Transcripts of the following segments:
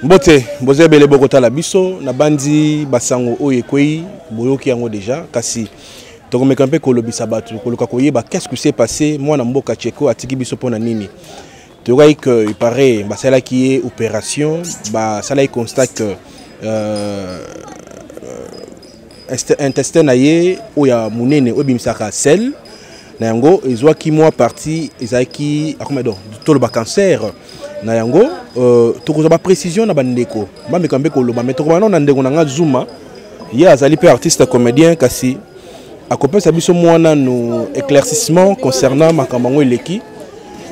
Mbote, boze bele bokota la biso na bandi basango oye kwei boyoki yango déjà kasi tokomeka mpe kolobisa batu koluka koyeba qu'est-ce qui s'est passé moi na mboka Tcheko atiki biso pona nini tokai que il paraît basala qui est opération basala constate que intestin na ye oya munene obimisaka sel na yango ezwaki moi parti ezaki akomedo to le cancer na yango to ko ba précision na bandeko ba mekambe ko loba mais to ko na ndeko na nga Zuma ye azali pe artiste comédien kasi akopesa biso mwana no éclaircissement concernant makambo eleki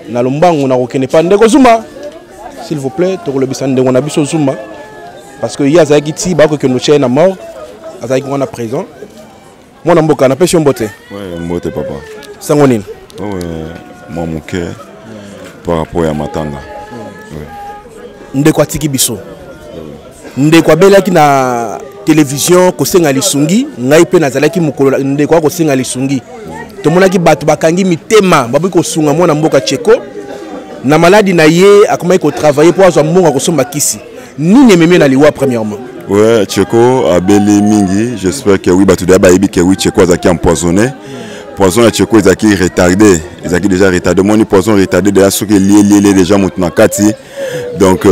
na lombango na kokene pa ndeko Zuma s'il vous plaît to ko lobisa ndeko na biso Zuma parce que ye azali ti ba ko ke no chaîne na mort azali ko na présent mwana mboka na pesi mbote ouais mbote papa sango nini ouais moi mon cœur par rapport à matanga ndeko atiki biso ndeko abelaki na télévision ko senga lisungi ngai pe nazalaki mukolo ndeko ko senga lisungi tomonaki bato bakangi mitema babu ko sunga mwana mboka Tcheko na maladi na ye akomai ko travailler pour azwa mbonga ko somba kisi nini memé na liwa premièrement. Ouais, Tcheko a belé mingi, j'espère que oui bato da ba yebi que oui Tcheko azaki empoisonné. Poison à Tcheko ezaki retardé, ezaki déjà retardé, mon poison retardé déjà ce que lié déjà maintenant kati. Donc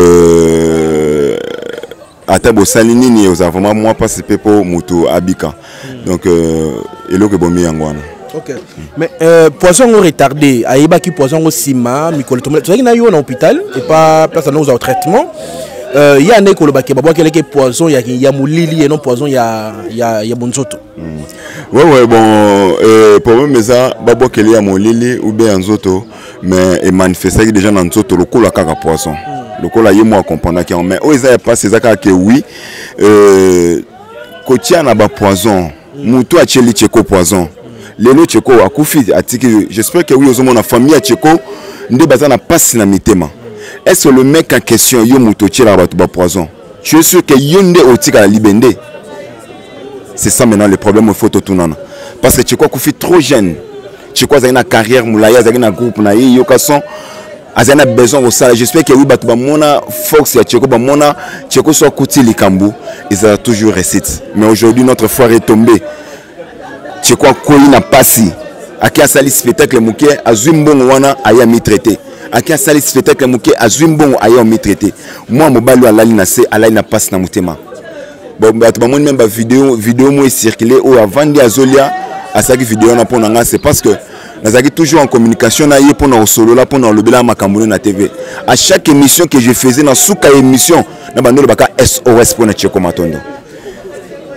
ata bo salini ni oza vraiment moi participer pour moto abika. Donc elo ke bomi yangwana. OK. Mais poison retardé, ayeba ki poison au sima, mikolo tomela. Tu sais na yo na hôpital et pas place na au traitement. Il y a un école qui a poison, il y a moulili et non poison, il y a bonzoto. Ouais, bon, pour moi, mais ça, babo qu'il y a moulili ou bien zoto, mais il manifeste déjà dans zoto le coup la caca poison. Le coup là, il y a moi comprendre qu'il y a mais oh ils a pas ces accords que oui, kotia na ba poison, muto a cheli Tcheko poison. Lelo Tcheko a kufi a tiki, j'espère que oui aux hommes na famille a Tcheko, nde bazana passe na mitema. Est-ce que le mec en question yo mutochi la ba poison? Je suis sûr que yonde otika la libende. C'est ça maintenant le problème au photo tunana. Parce que Tcheko kufi trop jeune. Tcheko a une carrière moulaya, a un groupe na yo kason a besoin au ça. J'espère que oui batu ba mona force ya Tcheko ba mona Tcheko soit kuti likambu, ils a toujours récite. Mais aujourd'hui notre foire est tombée. Tcheko ko na pasi. Aki asali spectacle muke azumbongo wana aya mi traité. Aki asali spectacle muke azumbongo aya mi traité. Moi mobali alali na se alali na passe na mutema. Bon bato ba moni même ba vidéo mo circulé ou avant di azolia asaki vidéo na pona nga c'est parce que nazaki toujours en communication na ye pona solo là pona lobela makambo na TV. À chaque émission que je faisais na suka émission na bandolo baka SOS pona Tcheko Matondo.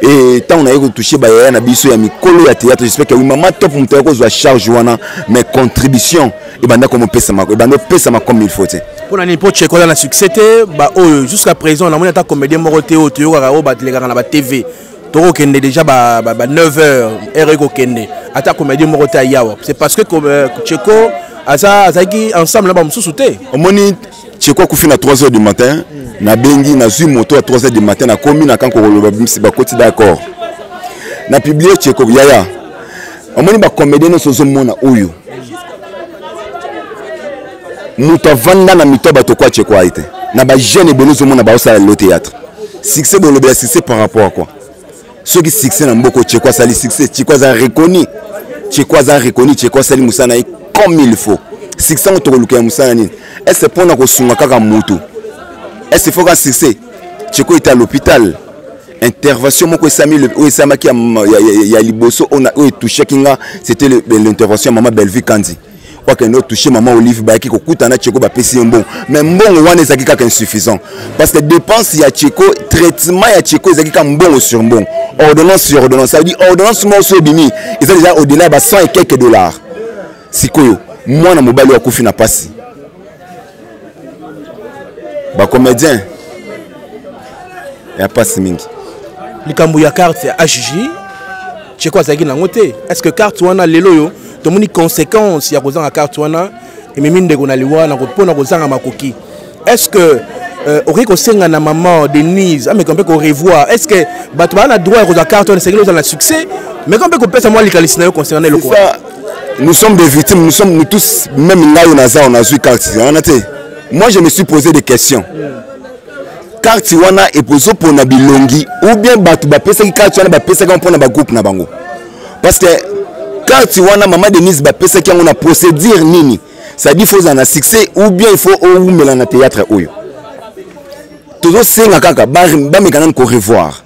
Et tant on a eu touché na biso ya mikolo ya théâtre, j'espère que oui maman top mutako ko charge wana mais contribution et banda comme pesa mako banda pesa mako comme il faut. Pour la nipo Tcheko na succès ba jusqu'à présent on a monté ta comédien moroté au toyoka o batlega na ba TV. Toro kende déjà ba 9h heure ko kende. Ata comédien moroté yawa. C'est parce que Tcheko azaki ensemble là ba mususu te. Omoni Tcheko kufi na 3h du matin. Na bengi na zui moto à 3h du matin na komi na kanko koloba bimsi ba koti d'accord. Na publier Tcheko yaya. Omoni ba comédien so mona oyo. Muto vanda na mito bato kwa Tcheko aite. Na ba jeune belozo mona ba osala le théâtre. Succès bolobela succès par rapport à quoi? Ceux qui succès na mboko Tcheko sali succès Tcheko za reconnu. Tcheko za reconnu Tcheko sali musana comme il faut. Succès on to luka musana ni. Est-ce pour na ko sunga kaka mutu? Est-ce qu'il faut qu'un succès? Tcheko était à l'hôpital. Intervention, moi, il y a Liboso, on a touché Kinga, c'était l'intervention maman Bellevue Kandi. Quoi qu'on a touché maman Olive Baiki, qu'on coûte un Tcheko va payer un bon. Mais bon, on est insuffisant. Parce que dépense, il y a Tcheko, traitement, il y a Tcheko, il y a un bon sur bon. Ordonnance sur ordonnance. Ça veut dire ordonnance, moi, sur Bimi. Ils sont déjà au-delà de 100 et quelques $. Si quoi, moi, na mobile, il y a pas si. Ba comédien ya passe mingi likambu ya carte ya HJ Tcheko azaki na ngote est-ce que carte wana lelo yo to moni conséquence ya kozanga carte wana ememi ndeko na liwa na kopona kozanga makoki est-ce que ori ko senga na maman Denise ameka mpe ko revoir est-ce que bato bana droit ko za carte wana c'est que na succès mais quand mpe ko pesa moi likalisi na yo concernant le quoi nous sommes des victimes nous sommes nous tous même là on a vu carte on a été. Moi, je me suis posé des questions. Carte wana est posé pour na bilongi ou bien batu ba pesa ki carte wana ba pesa ki pour na ba groupe na bango. Parce que carte wana maman Denise ba pesa ki on a procédure nini. Ça dit faut en a succès ou bien il faut au mela na théâtre oyo. Toujours senga kaka ba mekana ko revoir.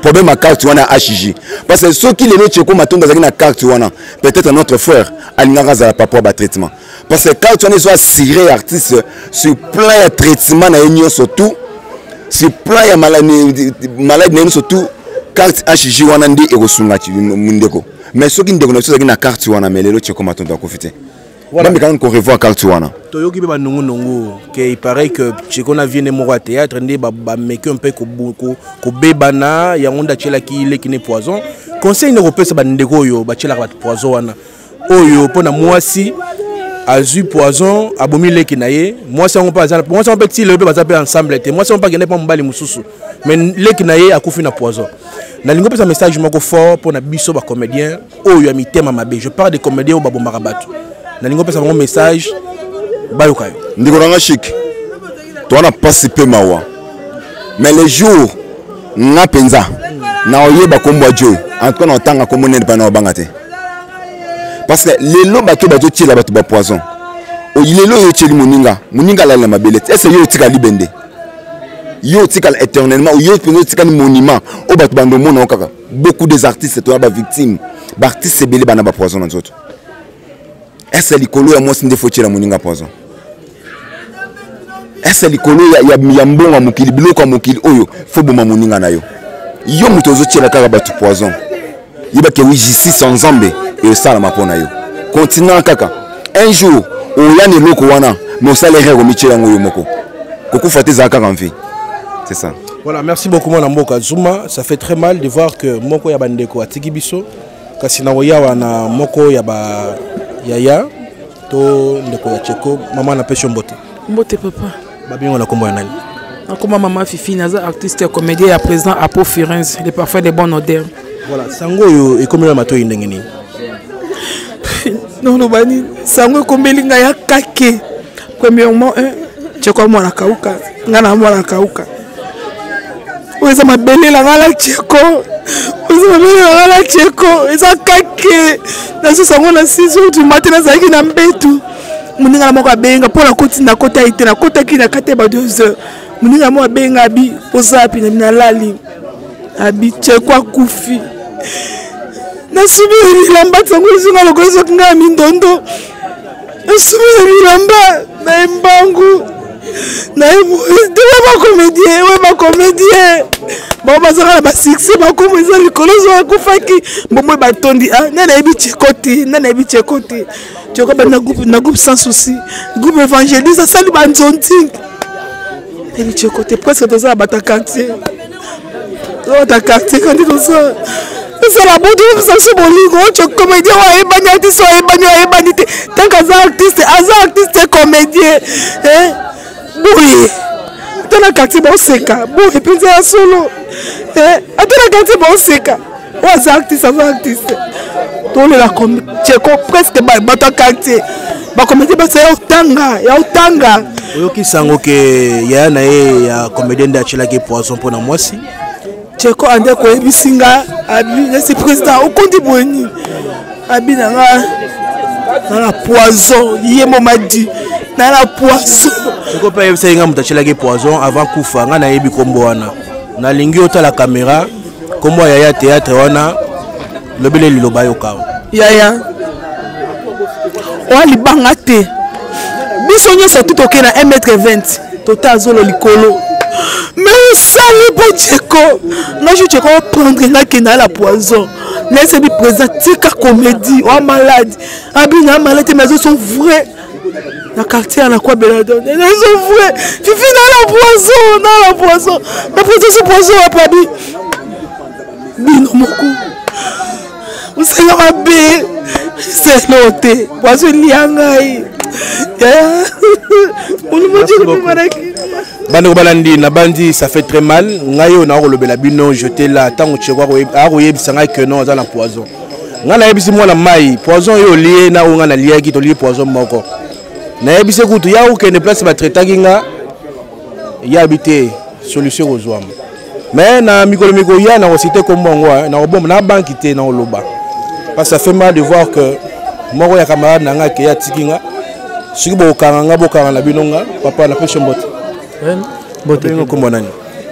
problème à carte wana HJ parce que ceux qui les autres Tcheko matonga zaki na carte wana peut-être notre frère alingara za papa ba traitement parce que carte wana soit ciré artiste sur plein de traitement na union surtout sur plein de maladies surtout carte HJ wana ndi ekosunga ti mundeko mais ceux qui ndeko na zaki na carte wana mais les autres Tcheko matonga profiter voilà mais quand on revoit carte wana toyoki be ba nongo que il paraît que Tcheko na vienne mo théâtre ndi ba meke un peu ko bebana ya onda tchela ki le kine poison conseil ne repesa ba ndeko yo ba tchela ba poison wana oyo pona mwasi azu poison abomi le kinaye mwasi on pas mwasi on petit le be ba zape ensemble te mwasi on pas gene pa mbali mususu mais le kinaye akufi na poison na lingo pesa message moko fort pona biso ba comédien oyo amitema mabe je parle des comédiens au babo marabatu na lingo pesa mon message bayokayo ndiko ranga chic to na participer mawa mais les jours nga penza na oyeba kombo Dieu en tout cas na tanga kombo ne pas na bangate parce que les lots bato tiela bato ba poison o ilelo yo tieli muninga la mabelete est-ce yo tika libende yo tika éternellement ou yo tika monument o bato bando mona okaka beaucoup des artistes to ba victimes ba artistes belé bana ba poison na nzoto est-ce likolo ya mwasi nde faut la moninga poison est-ce likolo ya mbonga mokili biloko ya mokili oyo faut boma moninga na yo yo muto zo tiela kaka bato poison yiba ke wi justice en Zambie et ça la mapona yo continent kaka un jour o yani loko wana no salaire ko michela ngoyo moko koku fatiza kaka en vie c'est ça. Voilà, merci beaucoup mon Mboka Zuma, ça fait très mal de voir que moko ya bandeko atiki biso kasi na woya wana moko ya ba yaya to ndeko ya Tcheko maman na pesho mbote papa babingo na kombo ya nani akoma maman Fifi naza artiste comédien ya président Apo Firenze les parfums de bonne odeur. Voilà, sango yo ekomela mato ndenge nini non bani sango komelinga ya kake premièrement Tcheko mwana kauka ngana mwana kauka oza mabelela ngala Tcheko oza mabelela ngala Tcheko eza kake na sango na 6h du matin na zaki na mbetu muninga moko abenga pona kotinda kota ite na kota ki na kate ba 2h muninga mo abenga abi ozapi na lali abi Tcheko akufi nasubiri lamba tsango zinga lokozo kinga mindondo nasubiri lamba na embangu na ebo de ba comédien bon bazaka ba succès ba komo za likolozo akufaki mbomwe batondi nana ebi Tchekoti Tcheko ba na groupe sans souci groupe évangéliste sali ba nzonting ebi Tchekoti presque dans la bata quartier ta quartier quand tu ça c'est la bonne ça se bolingo tu comédien wa ebani so ebani te tant artiste comédien oui tana quartier ba seka bon et puis ça solo atana quartier ba seka wa artiste to le la comme Tcheko presque ba ta quartier ba comédien ba ya utanga oyo kisango ke ya na ya comédien d'achela ke poison pona mwasi Tcheko ande ko ebisinga abi c'est président au compte boni abi na la poison yemo madi na la poison Tcheko pa yebisa inga mutachela ke poison avant kufa nga na yebi kombo wana na lingi ota la caméra kombo ya théâtre wana lobele liloba yo kawo yaya o libanga te biso nyoso tout ok na 1m20 total zolo likolo. Mais ça n'est pas Tcheko. Moi je Tcheko prendre là qui n'a la poison. Laissez lui présenter la comédie. Oh malade. Abina malade mais ils sont vrais. La quartier à la quoi Beladon. Ils sont vrais. Fifi dans la poison, La poison c'est poison après bi. Bino moko. Vous savez ma bé. C'est noté. Poison liangai. Bando balandi na bandi ça fait très mal ngayo na rolobela bino jeter là tango Tcheko yebisanga que non za na poison ngana yebisi mwana mai poison yo lié na unga na lié ki to lié poison moko na yebisi kutu ya ou kene place ba traiter nga ya habiter solution aux hommes mais na mikolo ya na cité comme ngwa na obom na banki te na oloba parce que ça fait mal de voir que moko ya camarade na nga ke ya tikinga siki bokanga na binonga papa na pesho mbote mbote ngo kombo nani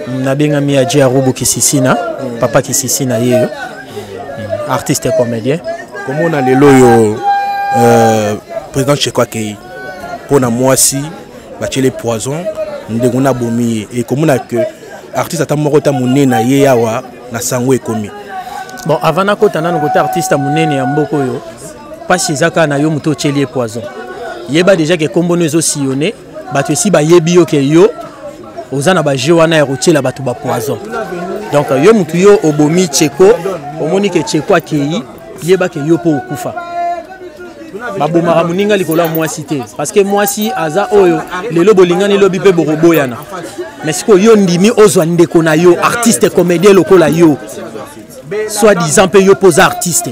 Nabengami Adji Arubu Kisisina, papa Kisisina yeyo. Artiste et comédien. Comment on a les loyaux président Tcheko Akei pour na moi si bâtir les poisons on a bomi et comment on a que artiste à tamorota mouné na yeyawa na sango ekomi. Bon avant na kota na côté artiste à mouné ya mboko yo pas chizaka na yo muto tchelier poison. Yeba déjà que kombo nezo sillonné bato si ba yebi yo ke yo ozana ba jewana ya routier la bato ba poison. Donc yo mutu yo obomi Tcheko omoni ke Tcheko Akei yeba ke yo po okufa. Babomara muninga likola moi cité parce que moi si aza oyo lelo bolingani lobi pe boroboyana. Mais siko yo ndimi ozwa ndeko na yo artiste comédien lokola yo. Soit disant pe yo pose artiste.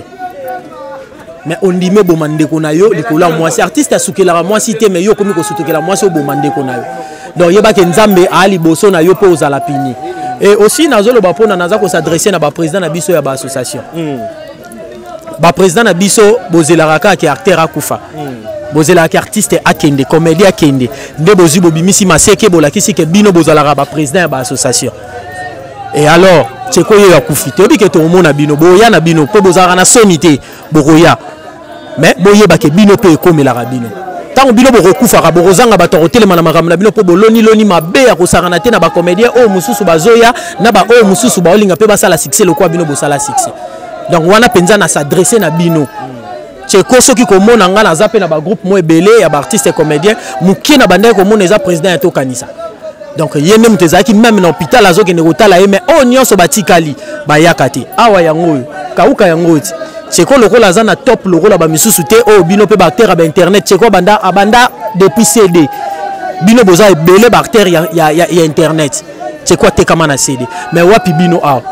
Mais on dit me bomande ko na yo likola moi si artiste asukela moi cité mais yo komi ko sutokela moi so bomande ko na yo. Donc yeba ke nzambe ali boso na yo pose la pini. Et aussi nazolo ba pona naza ko s'adresser na ba président na biso ya ba association. Ba président na biso bozelaraka ki acteur akufa. Bozelaraka artiste akende comédien akende. Nde bozi bobimisi maseke bolakisi ke bino bozalara ba président ya ba association. Et alors Tcheko yo akufite obi ke to mona bino boya na bino po bozara na sonité boroya. Mais boyeba ke bino pe komela bino. Tant bino bokufa borozanga bato telema na makamna bino po boloni loni mabe ya kosarana te na ba comédien o mususu bazoya na ba o mususu ba olinga pe basala succès lokwa bino bosala succès. Donc wana penza na s'adresser na bino. Tcheko soki komona nga na zape na ba groupe mo ebele ya ba artiste et comédien muki na banda ko mona eza président ya to kanisa. Donc yene mutezaki même na hôpital azoke ne kotala ye mais o nyonso batikali ba yakati awa yango kauka yango ti. Tcheko lokola za na top lokola ba misusu te o bino pe bacteur ba internet Tcheko abanda depuis CD. Bino boza ebele bacteur ya internet. Tcheko tekama na CD. Mais wapi bino awa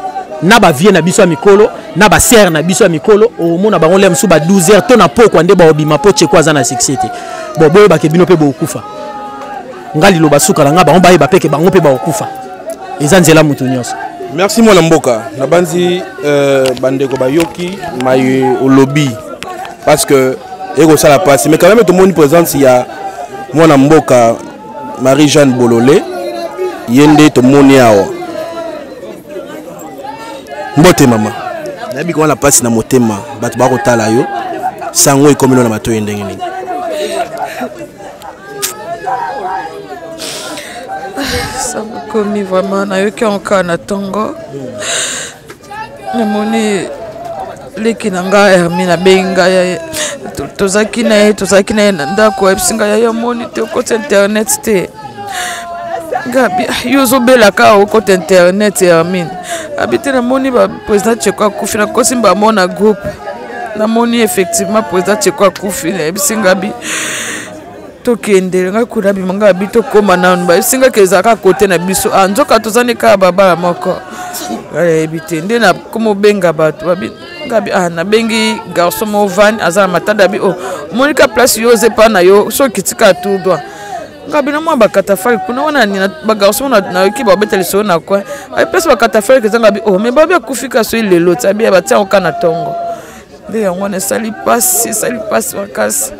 na ba vie na biso ya mikolo na ba serre na biso ya mikolo o mona bango lem su ba 12h to na poko ande ba obima po Tcheko aza na succès te bo boye ba ke bino pe bo okufa ngali lo basuka nga bango baye ba peke bango pe ba okufa eza nzela mutu nyonso. Merci mwana mboka na banzi bandeko bayoki maye au lobby parce que ego ça la passe mais quand même tout le monde présence il y a mwana mboka Marie-Jeanne Bololé yende to moni awa mbote mama nabi ko la passe na motema bato ba kotala yo sango ekomelo na bato yendenge nini ça me commis vraiment na yo ki encore na tongo na moni leki nanga Hermine benga tozaki na ndako ebisinga ya moni te ko internet te Gabi yozo bela ka au côté internet Hermine habite na moni ba président Tcheko akufi na kosimba mona groupe na moni effectivement président Tcheko akufi na bisinga bi to kende nga kuna bi manga bi to koma na ba bisinga kezaka côté na biso anzoka tozani ka baba moko habite nde na komo benga bato babi ngabi na bengi garçon mo van azana matada bi oh monika place yoze pa na yo so kitika tout droit ngabina mwa bakatafari kuna wana ni bagarso na ekipa beteli so na kwa ai place bakatafari kezanga bi oh mais babi akufika so ilelo tabi batia okana tongo nde yango na sali passe wakasi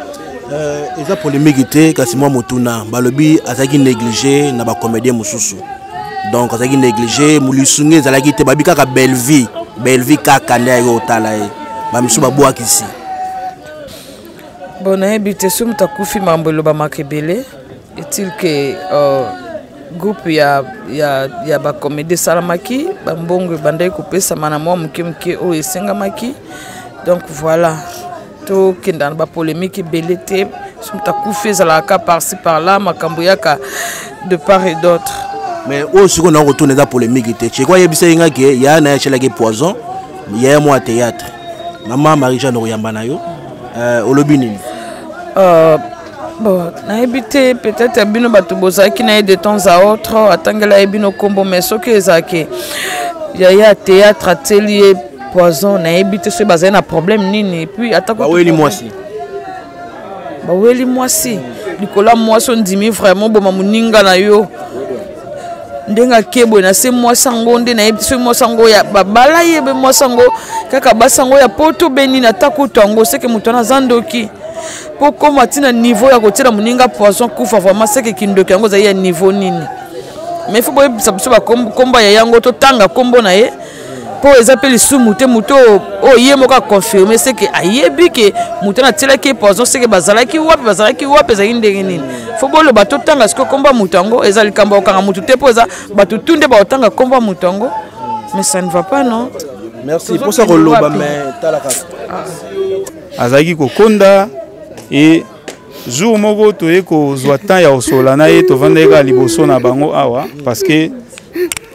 eza polémique te kasi mwa mutuna balobi azaki négligé na ba comédien mususu donc azaki négligé mulisunge ezalaki te babi kaka belle vie kaka nde yo otala e ba misu babwaki ici bon habite so mutakufi mambolo ba makebele est-il que groupe ya ba comédie salamaki ba mbongo bandai kopesa mana mwa mke o esengamaki donc voilà to kindan ba polémique belete mutakufi za ka par-ci par-là makambo yaka de part et d'autre mais au second on retourne dans polémique te Tcheko yebisa inga ke ya na chelake poison ya moi théâtre maman Marie-Jeanne Royamba na yo au lobby nini bon na habité peut-être bino bato bozaki na de temps à autre atangela bino kombo mais ce que ezaki ya théâtre atelier poison na habité ce bazai na problème nini puis atako baweli mwasi likola mwasi ndimi vraiment boma muninga na yo ndenga kebo na se mwasango nde na yebi so mwasango ya babala yebe mwasango kaka basango ya poto beni na takutango seke mutona zandoki poko matina niveau ya kotira muninga poisson kufa vraiment seke kindoki yango za ya niveau nini mais faut boyebisa biso bakomba ya yango totanga kombo na ye po ezapeli sumu te muto o ye moko confirmer c'est que ayebi que muto na tielaki poison c'est que bazalaki wapi za ndenge nini faut bolo bato tanga siko komba mutango ezali kamba okanga mutu te po eza bato tunde ba otanga komba mutango mais ça ne va pas non. Merci pour ça roloba mais talaka azaki kokonda et jour moko toye ko zwa temps ya osola na ye to vandeka liboso na bango awa parce que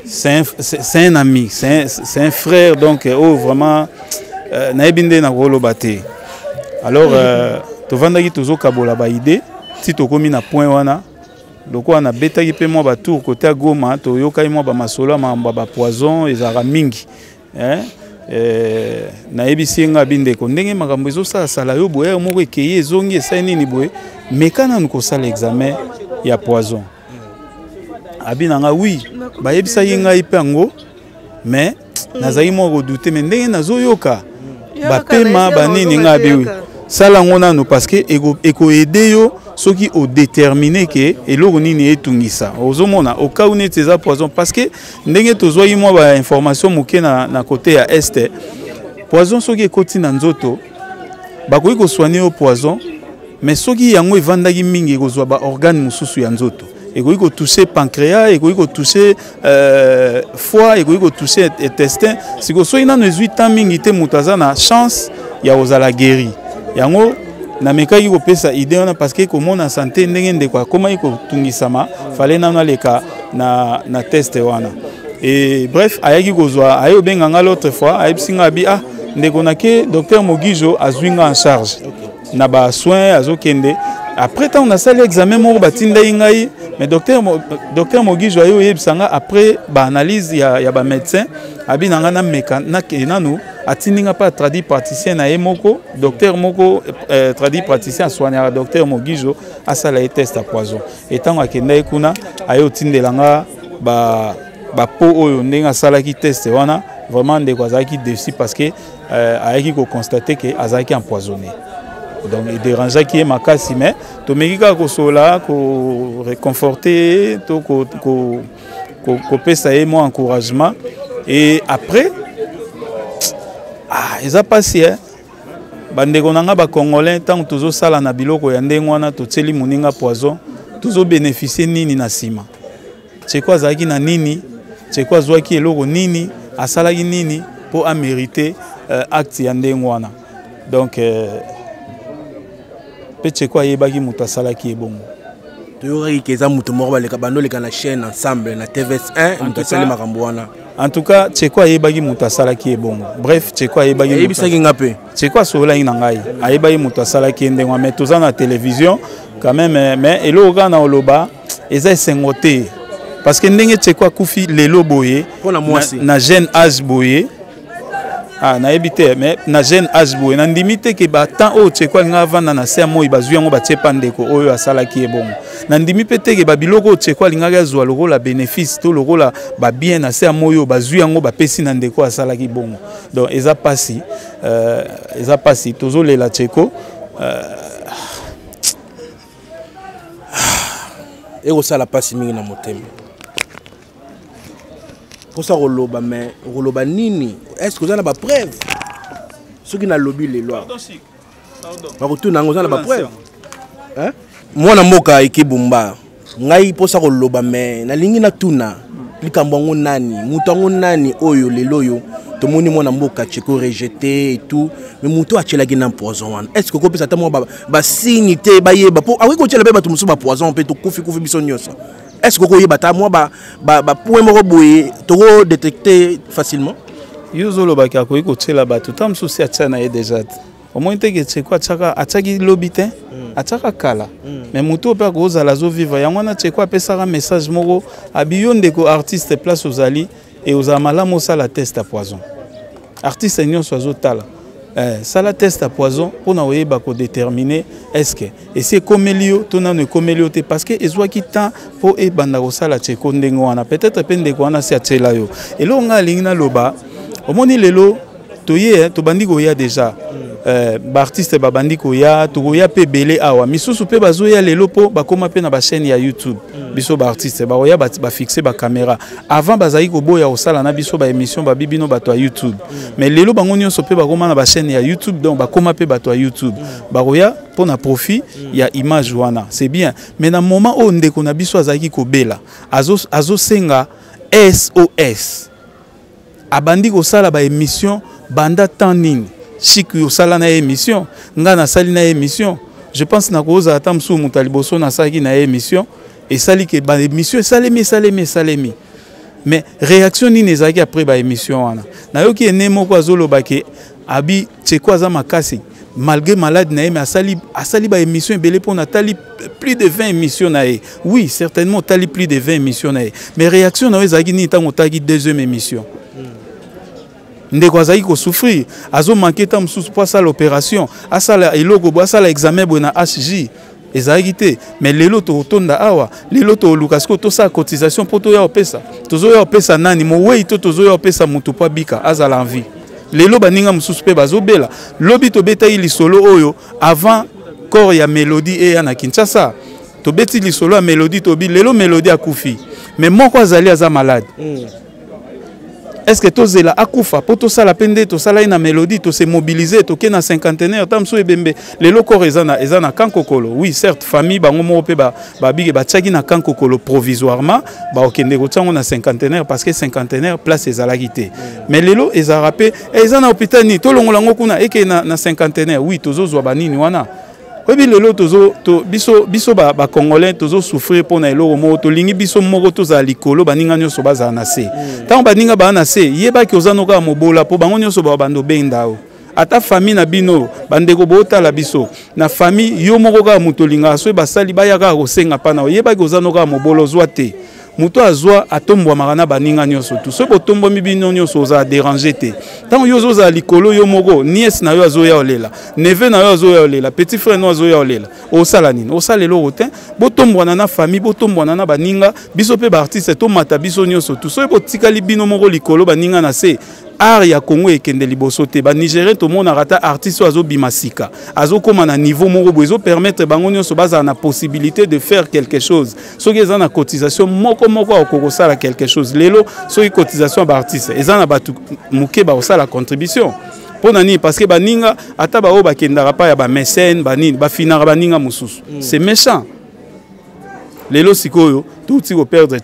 c'est un ami, c'est un frère, donc vraiment, naibinde na rolo bate. Alors, tu vas dire toujours kabola ba idée, si tu commis na point wana, donc on a bêta qui peut moi ba tour côté Goma, to yoka moi ba masola ba poison et zara mingi, hein? Naibi nga binde ko ndenge makambo ezo sala sala yo boye mo ekeye zongi esani ni boye, mais kana nuko sala examen ya poison. Abinanga oui ba yebisa yinga ipango mais nazali mo redouter mais ndenge nazoyoka ba pema ba nini nga bewi sala ngona no parce que eko aider yo soki o déterminer que eloko nini etungisa ozomona au cas où ne teza poison parce que ndenge tozoi mo ba information moke na côté ya est poison soki ekoti na nzoto ba koyi ko soigner au poison mais soki yango evandaki mingi kozwa ba organe mususu ya nzoto et qu'on peut toucher pancréas, et qu'on peut toucher foie, et qu'on peut toucher intestin. Si vous avez 18 ans, vous avez une chance, il y a aux guéri. Yango na meka yi ko pesa idée on parce que comment na santé ndenge quoi comment il ko tungisama fallait na leka na test wana et bref ayaki kozwa ayo benganga l'autre fois ayipsinga bi ah ndeko na ke docteur Mogijo azwinga en charge na ba soins azokende après tant on a sali examen mo batinda ingai mais docteur Mogijo ayo yebsanga après ba analyse ya ba médecin abinanga na meka na kenanu atininga pas traduit praticien na emoko docteur moko traduit praticien soignera docteur Mogijo asala e test à poison et tant akenda ekuna ayo tindelanga ba po oyo ndenga sala ki test wana vraiment ndeko azaki déçu parce que ayaki ko constater que azaki empoisonné. Donc il dérangeait qui est ma casse mais to mekika ko sola ko réconforter to ko pesa et moi encouragement et après ils a passé bandeko nanga ba congolais tant tozo sala na biloko ya ndengo wana to tseli muninga poison tozo bénéficier nini na sima c'est quoi zaki na nini c'est quoi zwaki eloko nini asalaki nini pour mériter acte ya ndengo wana donc c'est quoi yebaki mutasala ki ebongo toyori keza mutu moko baleka bando leka na chaîne ensemble na TVS1 mutasala makambo wana en tout cas c'est quoi yebaki mutasala ki ebongo bref c'est quoi yebaki yebisaki ngape c'est quoi sola ina ngai ayebaki mutasala ki ndengo mais toza na télévision quand même mais eloko na oloba eza sengote parce que ndenge c'est quoi kufi lelo boye na jeune âge boye na ebité mais na jeune âge boye na ndimité ke ba temps o tse kwa nga vanda na se moyi bazwi yango ba tsepa ndeko oyo asala ki ebongo na ndimi pete ke ba biloko tse kwa linga ga zwa lokola bénéfice to lokola ba bien na se moyo bazwi yango ba pesi na ndeko asala ki bongo donc eza pasi tozolela tseko eko sala pasi mingi na motema pour ça roloba mais roloba nini est-ce que vous avez ba preuve ceux qui na lobby les lois ba retourna ngo za ba preuve hein moi na mboka ikibumba ngai pour ça roloba mais na lingi na tuna likambo ngo nani mutango nani oyo leloyo to moni moi na mboka tcheko rejeté et tout mais muto achela ki na poison est-ce que ko pesa ta mo ba signe te ba yeba po awi ko tchela ba to muso ba poison pe to kufi biso nyoso. Est-ce que vous avez point de détecter facilement? Yozolo baki akoyi ko tshela ba tout am souci atana e déjà. Au moins te ke tshekwa tshaka ataki lobite ataka kala. Mais muto pa ko zala zo vivre yango na tshekwa pesa message moko abiyonde ko artiste place aux ali et aux amala mo sala test à poison. Artiste nyon sozo tala. Ça la test à poison pour nous déterminer est-ce que et c'est comme Elio tout ne comme Elio parce que ezwa qui temps pour e banda ko sala tcheko ndengo wana peut-être pende ko wana sia tshela yo et lo nga lingna loba au moni lelo toye to bandi ko ya déjà baartiste babandi koya tokoya pe belé awa misusu pe bazoya lelo po bakoma pe na ba chaîne ya YouTube biso baartiste baoya ba fixer ba caméra avant bazali ko boya osala na biso ba émission ba bibino bato ya YouTube mais lelo bango nyonso pe bakoma na ba chaîne ya YouTube donc bakoma pe bato ya YouTube baoya pour na profit ya image wana c'est bien mais na moment o ndeko na biso azali ko bela azo senga SOS abandi ko sala ba émission banda temps nini chiki osala na émission nga na sali na émission je pense na koza ata msu mutaliboso na saki na émission et sali ke ba émission salemi mais réaction ni nezaki après ba émission wana na yoki ene moko azoloba ke abi Tcheko aza makasi malgré malade na mais asali ba émission belé pour natali plus de 20 émissions na oui certainement tali plus de 20 émissions na mais réaction na ezaki ni tango taki deuxième émission ndeko azali ko souffrir azo manquer tam sous pour ça l'opération asala eloko bo asala examen bo na HJ ezali te mais lelo to tonda awa lelo to lukas ko to sa cotisation pour to ya opesa tozo ya opesa nani mo wei to tozo ya opesa mutu pa bika azala envie lelo baninga mususu pe bazobela lobi to beta ili solo oyo avant corps ya Mélodie et na Kinshasa to beti li solo ya Mélodie to bi lelo Mélodie akufi mais moko azali aza malade est-ce que to zela akufa po to sala pende to sala ina Mélodie to se mobiliser to ke na cinquantenaire tamso ebembe lelo corps ezana kankokolo oui certes famille bango mo pe ba bige ba tchaki na kankokolo provisoirement ba okende ko tsango na cinquantenaire parce que cinquantenaire place ezalaki te mais lelo ezarape ezana hôpital ni to longola ngokuna eke na cinquantenaire oui tozozwa banini wana oui lelo biso ba congolais tozo souffrir pour na eloko mo to lingi biso moko toza likolo baninga nyoso baza na se tant baninga ba na se yeba ki ozanoka mobola po bango nyoso ba bando bendao ata famille na bino bandeko bota la biso na famille yo moko ka mutolinga so basali bayaka ko senga pana yeba ki ozanoka mobolo zwate muto azwa atombwa makana baninga nyoso tu so botombo mibino nyoso oza déranger te tant yo zoza likolo yo moko nièce na yo azoya olela neveu na yo azoya olela petit frère no azoya olela osala nini osala lelo rotin botombwa na famille botombwa na baninga biso pe ba artiste to mata biso nyoso tu so botikali bino moko likolo baninga na se art ya Congo ekende liboso te ba Nigérien to mona rata artiste azo bimasika azo koma na niveau moko bozo permettre bango nyoso baza na possibilité de faire quelque chose soki eza na cotisation moko akoko sala quelque chose lelo soki cotisation ba artiste eza na batu muke ba osala contribution pona ni parce que baninga ata ba o bakendaka pa ya ba mécène banini ba finara baninga mususu c'est méchant lelo sikoyo tout ti ko perdre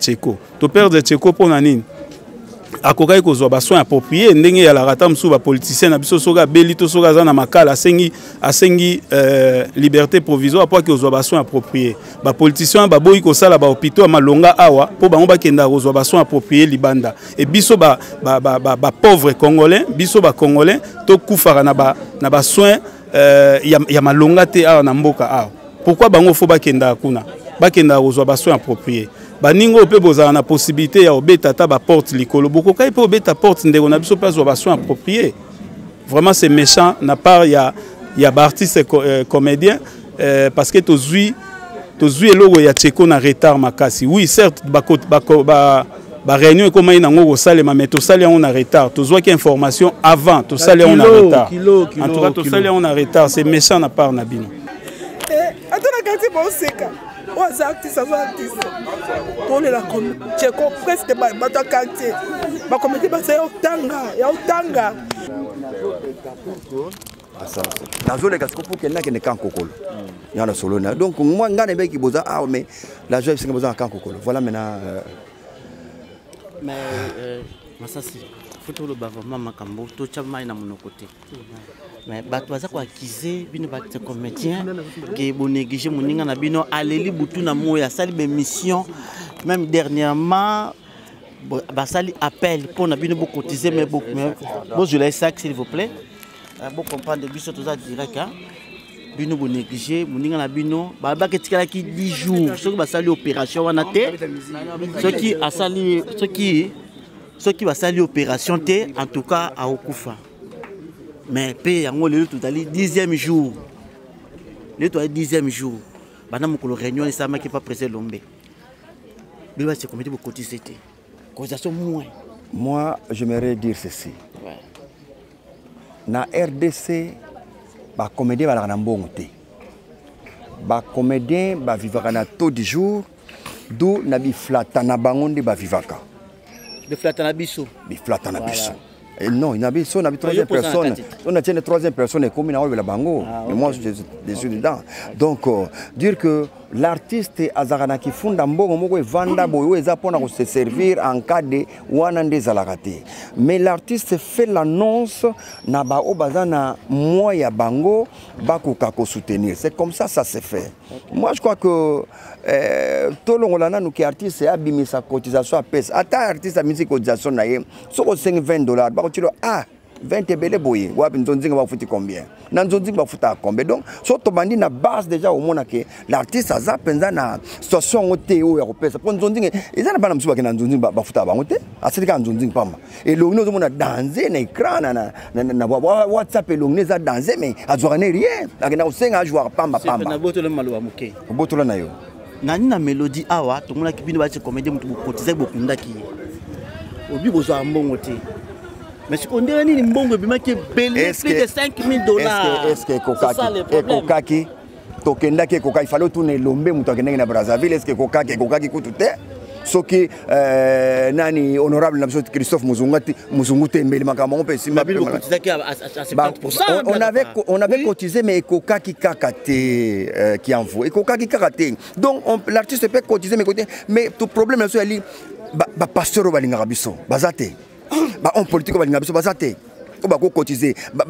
Tcheko pona nini akokai kozwa ba soins appropriés ndenge ya la rata msu ba politicien na biso soka beli to soka za na makala asengi liberté provisoire pour que ozwa ba soins appropriés ba politicien ba boyi ko sala ba hôpitaux malonga awa po bango ba kenda kozwa ba soins appropriés libanda et biso ba pauvres congolais biso ba congolais to kufara na ba soins ya malonga te awa na mboka awa pourquoi bango fo ba kenda kuna ba kenda kozwa ba soins appropriés baningo pe bozala na possibilité ya obeta ta ba porte likolo boko kai pe obeta porte ndeko na biso pas ba soins appropriés vraiment c'est méchant na part ya ba artiste comédien parce que tozui eloko ya Tcheko na retard makasi oui certes ba réunion comme ina ngo salema mais to sali on a retard tozwa ki information avant to sali on a retard en tout cas to sali on a retard c'est méchant na part na bino atona kati ba oseka aux artistes, pour les Tcheko presque bateau quartier, ma comédie c'est Otanga. La zone est pour qu'il n'y ait qu'un cocolo. Il y a un solo. Donc moi, je ne sais pas ah mais la joie c'est besoin d'un cocolo. Voilà maintenant. Mais Massassi, faut le bavement makambo, tout chama ina mon côté. Mais bato baza ko accuser bino ba comédien que bon négliger moninga na bino aleli butu na moya sali be mission même dernièrement basali appel pour na bino beaucoup cotiser mais beaucoup bon je laisse ça s'il vous plaît bon comprendre biso tout ça direct hein bino bon négliger moninga na bino ba ke tikala ki 10 jours ceux qui basali opération wana te ceux qui basali opération te en tout cas à okufa. Mais paye en le tout à 10e jour. Le tout à 10e jour. Madame Mokolo réunion et ça m'a qui pas pressé l'ombe. Biba c'est comité pour cotiser. Cotisation moins. Moi, j'aimerais dire ceci. Ouais. Na RDC ba comédien ba na mbongo te ba comédien ba vivaka na taux du jour d'où na bi flata na bango nde ba vivaka de flata na biso bi flata na biso. Et non, il y a une troisième personne. On a une troisième personne et comme il y a la bango. Mais moi, je suis dedans. Donc, dire que l'artiste Azarana qui fonde un bon moment, il vanda boyo, il pour se servir en cas de wanande zalagate. Mais l'artiste fait l'annonce na ba obazana moi ya bango bako kako soutenir. C'est comme ça ça se fait. Moi, je crois que tout le monde nous qui artiste a bimé sa cotisation à pèse. Attends artiste a mis sa cotisation na yé. Sur $20. Ah, 20 belé boye. Wap nzonzinga va fouti combien? Nanzonzinga va fouta combien? Donc, sur to bandi na base déjà au monde que l'artiste a za penza na situation au théo européen. Pour nzonzinga, ils ont pas na msuba que nanzonzinga va fouta ba ngote. Asiti ka nzonzinga pamba. Et le nous on a dansé na écran na WhatsApp et l'on a dansé mais a jouer rien. Akena usenga jouer pamba pamba. Na boto le malo amuke. Boto la na yo. Nani na mélodie awa to mona kibino ba comédie mutu kotiser bokunda ki. Obi bozo ambongo te. Mais ce qu'on dirait ni mbongo bimaki belé plus de $5,000. Est-ce que Kokaki tokenda ke Kokaki fallait tourner lombe mutu akenda na Brazzaville est-ce que Kokaki kutute soki nani honorable na Christophe Muzungu Tembele makambo on peut on avait cotisé mais Kokaki kakate qui envoie Kokaki kakate donc l'artiste peut cotiser mais tout problème là c'est ba pasteur balinga biso bazate ba on politique balinga biso bazate ko ba ko cotiser ba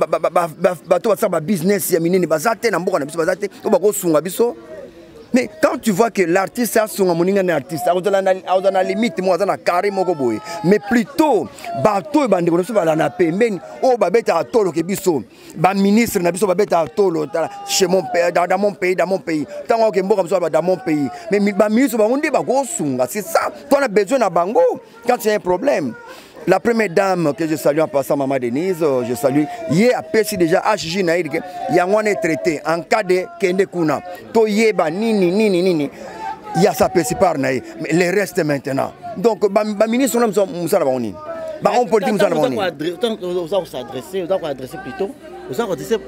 to ba business ya minene bazate na mboka na biso bazate ko ba ko sunga biso. Mais quand tu vois que l'artiste a son amoninga na artiste a na limite moi za na carré moko boy mais plutôt bato bande ko so ba na pembeni o ba beta tolo ke biso ba ministre na biso ba beta tolo chez mon père dans mon pays tant que mboka biso ba dans mon pays mais ba ministre ba onde ba ko sunga c'est ça toi on a besoin na bango quand il y a un problème. La première dame que je salue en passant, Maman Denise, je salue. Hier, après, déjà, HJ Naïd, il y a un traité en cas de Kende Kuna. To yeba, nini. Il y a sa péci par Naïd. Mais le reste maintenant. Donc, le ministre, on politique, nous allons adresser plutôt. Vous adresser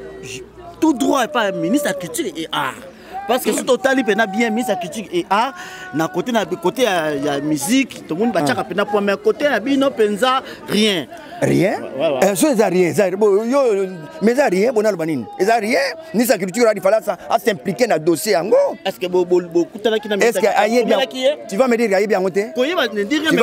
tout droit et pas un ministre à culture et art. Parce que si total il a bien mis sa critique et art na côté il y a musique tout le monde batcha pena pour mais côté na bino penza rien ça rien mais ça rien bonal banine ça rien ni sa culture il fallait ça à s'impliquer dans dossier ango est-ce que beaucoup est-ce que aïe bien tu vas me dire aïe bien ngote tu vas me dire tu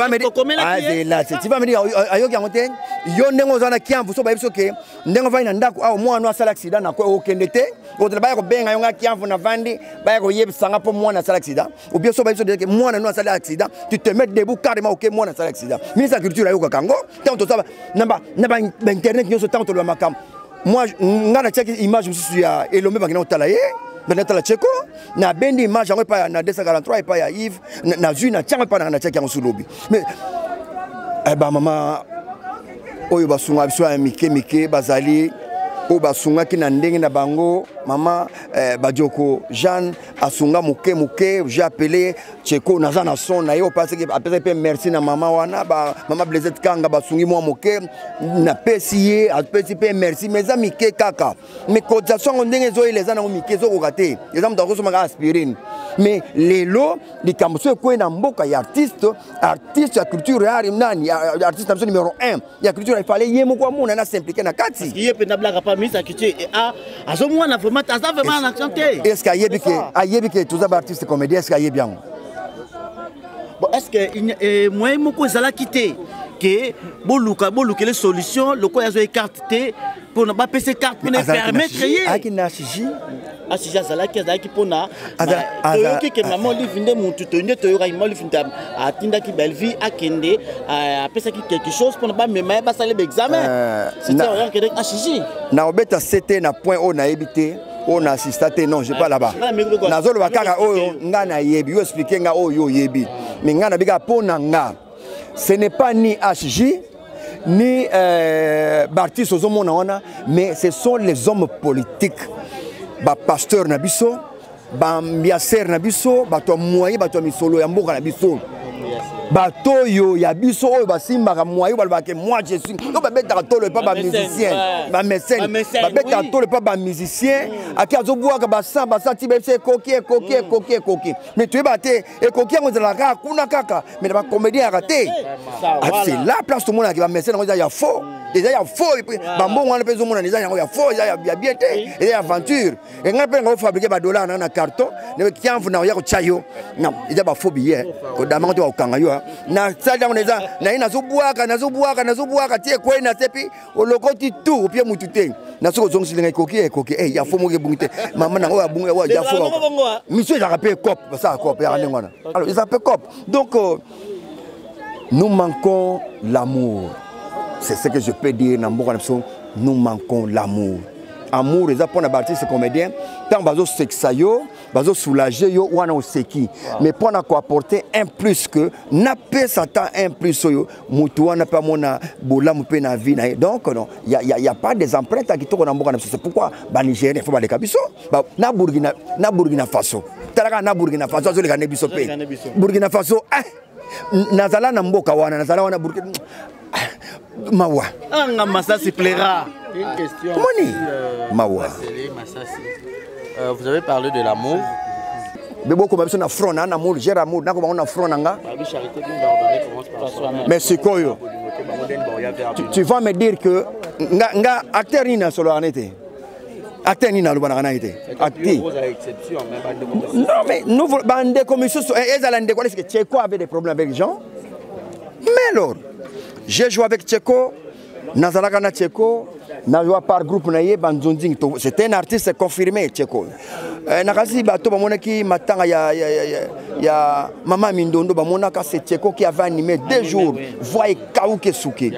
vas me dire aïe bien ngote yo ndengo zana kiamvu so ba biso ke ndengo va ina ndako au moi no asala accident na ko okendete ko ba ko benga yo nga kiamvu na vandi ba ko yebisanga po moi na sala accident ou bien so ba biso que moi na no asala accident tu te mets debout carrément OK moi na sala accident mais sa culture ayo kango tant to ça naba internet nyo so tant to le makam moi ngana check image mususu ya elombe bangina otala ye benata la cheko na bendi image yango pa na 243 et pa ya Yves na zu na tianga pa na check yango solobi mais ba mama oyo basunga biso ya mike bazali o basunga ki na ndenge na bango mama Badioko Jeanne asunga muke j'ai appelé Cheko naza na son na yo parce que après pe merci na mama wana mama Blaisette Kanga basungi moi muke na pesiye apesi pe merci mais za mike kaka mais cotisation ndenge zo les ana mike zo kokate les am ndako so maka aspirine mais lelo likamso ko na mboka ya artiste ya culture ya nani artiste numéro 1 ya culture il fallait yemo kwa mona na s'impliquer na kati il peut na blague pas mis sa culture et azo mwana vraiment en action te est-ce qu'il que tous les artistes comédiens est-ce qu'il y a bien bon est-ce que moi moko zala quitter que boluka les solutions le quoi yazo écarté pour ne pas passer carte pour ne permettre rien akina chiji asija zala qui pona que maman lui vinde mon tutonné to yora moi lui vinde atinda ki belle vie akende a pesa quelque chose pour ne pas me mettre ça l'examen c'est ça que asiji na obeta c'était na point on a évité on a assisté non je pas là-bas nazolo bakaka oyo nga na yebi yo expliquer nga oyo yebi mais nga na biga pona nga ce n'est pas ni HJ ni Bartis Ozomona wana mais ce sont les hommes politiques ba pasteur na biso ba mbiaser na biso ba to moyen ba to misolo ya mboka na biso bato yo ya biso oyo basimbaka moyo balobake moi je suis yo babetaka tolo pas ba musicien ba mécène babetaka tolo pas ba musicien aki azobwaka basa ti bese koki mais tu es baté et koki ngo zalaka kuna kaka mais ba comédien raté c'est la place tout le monde qui va mécène ngo ya faux déjà ya faux et puis bambongo on peut zo mona déjà ya faux ya bien té et ya aventure et ngana pe ngo fabriquer ba dollar na carton ne kiamfu na ya ko chayo non déjà ba faux billet ko dama to okanga yo na sada on déjà na ina zobuaka tie ko na tepi o lokoti tout puis mutu te na soko zongi linga koki eh ya faux mo ke bungite mama na o bunga wa ya faux monsieur ja rappelle cop ça cop ya ngwana alors ils appellent cop donc nous manquons l'amour. C'est ce que je peux dire dans mon nous manquons l'amour. Amour, les apôtres baptistes comédiens, tant bazo sexayo, bazo soulager yo wana oseki. Mais pour n'a apporter un plus que n'a pas satan un plus yo, mutu wana pas mona bola mu pe na vie na. Donc non, il y a pas des empreintes qui to na mboka na c'est pourquoi ba Nigeria faut ba les kabiso, na Burkina Faso. Talaka na Burkina Faso zo le gané biso pe. Burkina Faso nazala na mboka wana nazala wana Burkina Mawa. Anga Massassi plaira. Une question. Mawa. Vous avez parlé de l'amour. Bebo comme ça na front na amour, j'ai amour, na comme on a front nanga. Mais c'est quoi yo? Tu vas me dire que nga acteur ni na solo anete. Acteur ni na lobana na été. Non mais nous bande commission ezalande quoi est-ce que Tcheko avait des problèmes avec les gens? Mais alors j'ai joué avec Tcheko, Nazalaka na Tcheko, na joué par groupe naie Banzonzing. C'était un artiste confirmé Tcheko. Nakasi bato bamona ki matanga ya Mama Mindondo bamona ka c'est Tcheko qui avait animé 2 jours. Voix kauke suke.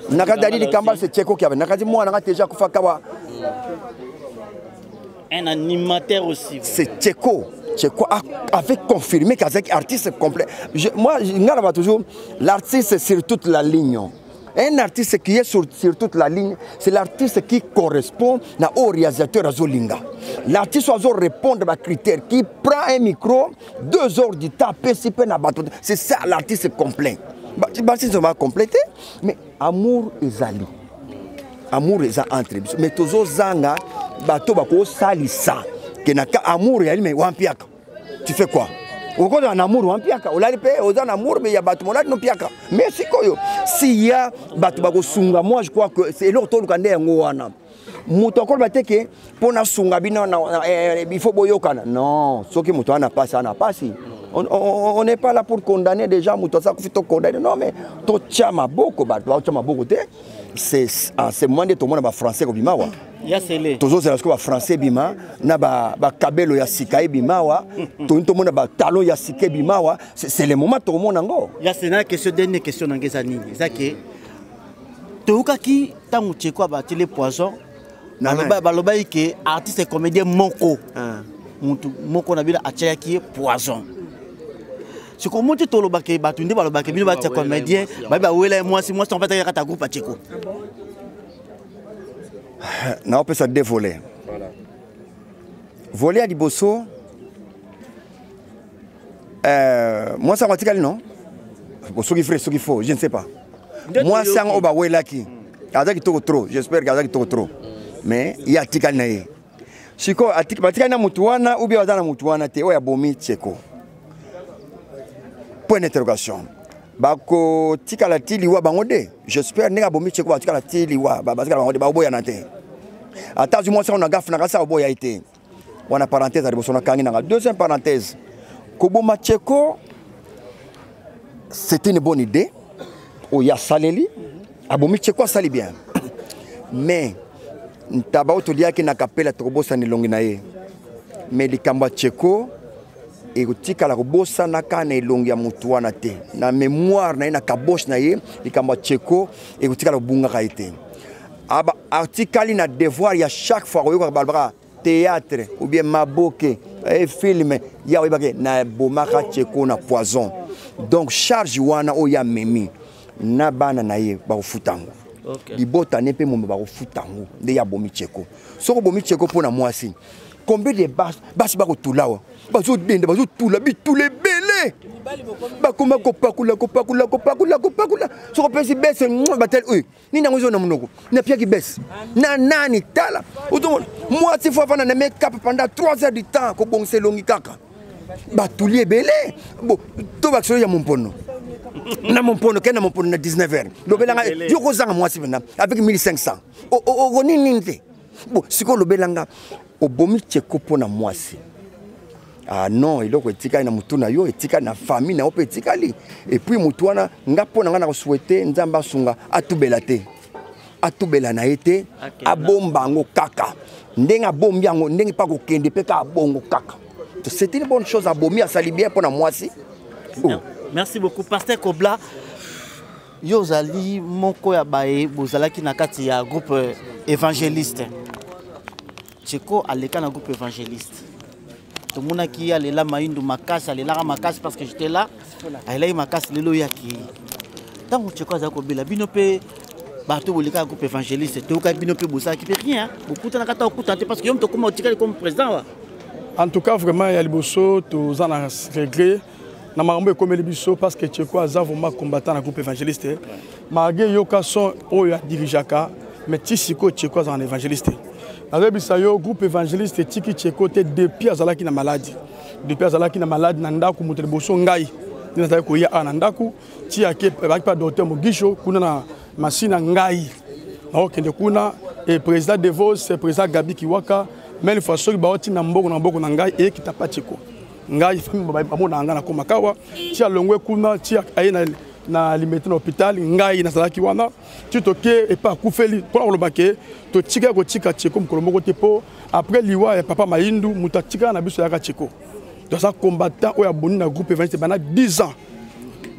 Nakadali di kamba c'est Tcheko qui avait. Nakadi moi nanga déjà kufa kawa. Un animateur aussi. C'est Tcheko. Tcheko avait confirmé qu'avec artiste complet. Moi, je toujours l'artiste sur toute la ligne. Un artiste qui est sur toute la ligne, c'est l'artiste qui correspond au réalisateur Azolinga. L'artiste doit répondre à critères, qui prend un micro, 2 heures du temps, c'est ça l'artiste complet. L'artiste va compléter, mais amour et zali. Amour et zali entre. Mais toujours zanga, bato bako salisa. Amour et mais wampiaka. Tu fais quoi? Au cas d'un amour wampiaka. On l'a dit aux amour mais il y a battu mon no piaka. Mais si koyo s'il y a battu bako sunga, moi je crois que c'est l'autre le kande ngoana. Mutokol bateke pona sunga bino na il faut boyokana. Non, ce qui mutoana pas ça n'a pas si. On n'est pas là pour condamner des gens mutosa kufito condamner. Non mais to chama boko bat, chama boko te. C'est moins de tout le monde français comme bimawa. Toujours c'est que français bima na ba kabelo ya sikae bimawa tout le monde ba talo ya sikae bimawa c'est le moment tout le monde ngo. Ya c'est une question dernière question ngeza nini. C'est que Touka ki tangu Tcheko ba télé poison na baloba ke artiste et comédien moko. Moko na bila atia ki poison. C'est comment tu tolo baké batunde balobake bino ba comédien ba wela moi si moi on va ta groupe à Tcheko. Non, on peut se dévoler. Voilà. Voler à Dibosso, moi ça m'a dit non. Ce qu'il faut, je ne sais pas. Moi c'est un obawela qui. Azaki trop, j'espère qu'Azaki trop. Mais il y a tikal nae. Siko atik batika na mutuana ou bien azana mutuana te oya bomi Tcheko. Point d'interrogation. Bako tikala tiliwa bangode. J'espère nega bomi Tcheko ba tikala tiliwa ba tikala bangode ba boya nate. Attends, du moins, on a gaffe, on a été. On a parenthèse, deuxième parenthèse. Koboma Tcheko, c'était une bonne idée. Oh, il y a Saleli. Abomi Tcheko, ça allait bien. Mais, Tabao te dit qu'il n'a qu'à payer la trobosa ni longinae. Mais les Kamba Tcheko, et tika la robosa na kana longia mutuana te. Na mémoire na kabosh na ye, les Kamba Tcheko, et tika la bunga kaite. Article na devoir il y a chaque fois au Barbara théâtre ou bien maboke et film il y a na bomaka Tcheko na poison donc charge wana o ya memi na bana na ye ba futango libota ne pe mo ba futango de ya bomi Tcheko soko bomi Tcheko pona mwasi combien de bas ba ko tulawa bazodenda bazotula bitula ebele bakoma kopakula soko pesi bese batel nini yango ezona monoko napiaki bese na nani tala otomona mwasi fo afanda na make-up pendant 3 heures du temps kobongisa elongi kaka batuli ebele bo to bakisolo ya mompono na mompono kena mompono na 19 heures lobelanga yo kozanga mwasi pena avec 1500 nini te bo siko lobelanga obomi Tcheko pona mwasi. Ah non, il faut etika na mutu na yo, etika na famille na ope etikali. Et puis mutu wana nga pona nga na souhaiter nzamba sunga atubela te. Atubela na ete abomba ngo kaka. Ndenga bombi yango ndenge pa ko kende pe ka bongo kaka. C'est une bonne chose à bomi à sali bien pona mwasi. Merci beaucoup Pasteur Kobla. Yo zali moko ya bae bozalaki na kati ya groupe évangéliste. Tcheko aleka na groupe évangéliste. Tout le monde qui a là maïndou makasi, elle est là makasi parce que j'étais là. Elle a eu makasi lelo yaki. Tant que Tcheko azako bela binope bato boleka groupe évangéliste, to ka binope bosa qui peut rien. Beaucoup na kata okuta parce que yom to comme otika comme président. En tout cas vraiment il y a le bosso to zana regret. Na marombe comme le biso parce que Tcheko azavoma combattant na groupe évangéliste. Malgré yoka son oya dirigeaka, mais tisiko Tcheko azan évangéliste. Le groupe évangéliste Tiki Tcheko depuis azalaki na maladie. Depuis azalaki na maladie nandaku mutel boso ngai. Nina ko ya nandaku ti ake pas docteur Mugisho kuna na masina ngai. Okende kuna et président de Vos, président Gabi Kiwaka, mais fois so ba oti na mboko na ngai e kitapa Tcheko. Ngai fami ba mona ngana ko makawa ti alongwe kuna ti ayena na limité na hôpital ngai na salaki wana tu toke et pas kufeli pour le baquet to tika ko tika Tcheko mkolomoko te po après liwa et papa Maïndou muta tika na biso ya Tcheko donc ça combattant o ya boni na groupe évangéliste bana 10 ans